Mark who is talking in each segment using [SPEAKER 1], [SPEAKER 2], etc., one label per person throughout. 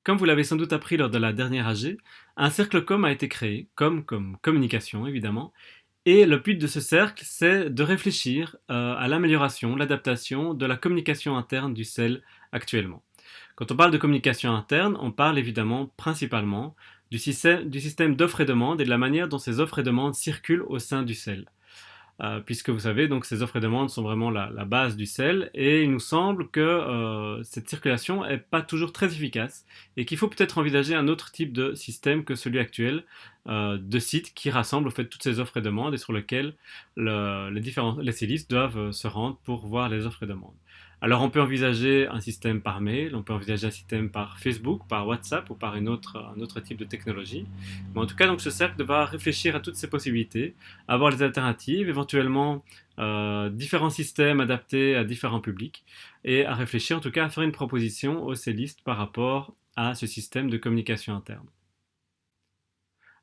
[SPEAKER 1] comme vous l'avez sans doute appris lors de la dernière AG, un cercle com a été créé, comme communication évidemment, et le but de ce cercle, c'est de réfléchir à l'amélioration, l'adaptation de la communication interne du CEL actuellement. Quand on parle de communication interne, on parle évidemment principalement du système d'offres et demandes et de la manière dont ces offres et demandes circulent au sein du CEL. Puisque vous savez, donc ces offres et demandes sont vraiment la base du CEL, et il nous semble que cette circulation n'est pas toujours très efficace, et qu'il faut peut-être envisager un autre type de système que celui actuel, de site qui rassemble au fait toutes ces offres et demandes, et sur lequel les stylistes doivent se rendre pour voir les offres et demandes. Alors on peut envisager un système par mail, on peut envisager un système par Facebook, par WhatsApp ou par un autre type de technologie. Mais en tout cas, donc ce cercle va réfléchir à toutes ces possibilités, avoir les alternatives, éventuellement différents systèmes adaptés à différents publics, et à réfléchir en tout cas à faire une proposition aux cellistes par rapport à ce système de communication interne.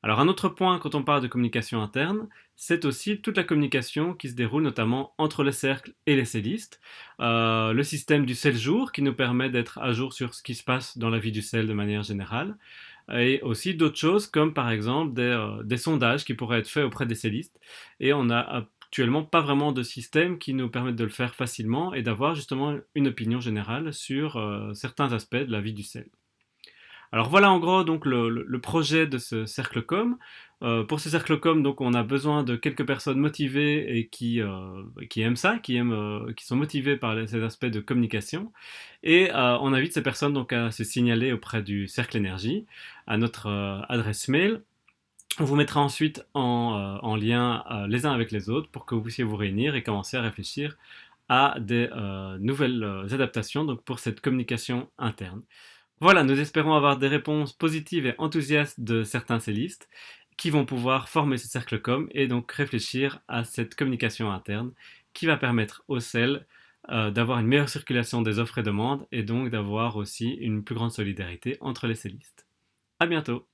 [SPEAKER 1] Alors un autre point quand on parle de communication interne, c'est aussi toute la communication qui se déroule notamment entre le cercle et les cellistes. Le système du cell jour qui nous permet d'être à jour sur ce qui se passe dans la vie du cell de manière générale. Et aussi d'autres choses comme par exemple des sondages qui pourraient être faits auprès des cellistes. Et on n'a actuellement pas vraiment de système qui nous permette de le faire facilement et d'avoir justement une opinion générale sur certains aspects de la vie du cell. Alors voilà en gros donc le projet de ce cercle com. Pour ce cercle com, donc on a besoin de quelques personnes motivées et qui aiment ça, qui sont motivées par ces aspects de communication. Et on invite ces personnes donc à se signaler auprès du cercle énergie à notre adresse mail. On vous mettra ensuite en lien les uns avec les autres pour que vous puissiez vous réunir et commencer à réfléchir à des nouvelles adaptations donc pour cette communication interne. Voilà, nous espérons avoir des réponses positives et enthousiastes de certains cellistes qui vont pouvoir former ce cercle com et donc réfléchir à cette communication interne qui va permettre au CEL d'avoir une meilleure circulation des offres et demandes et donc d'avoir aussi une plus grande solidarité entre les cellistes. À bientôt!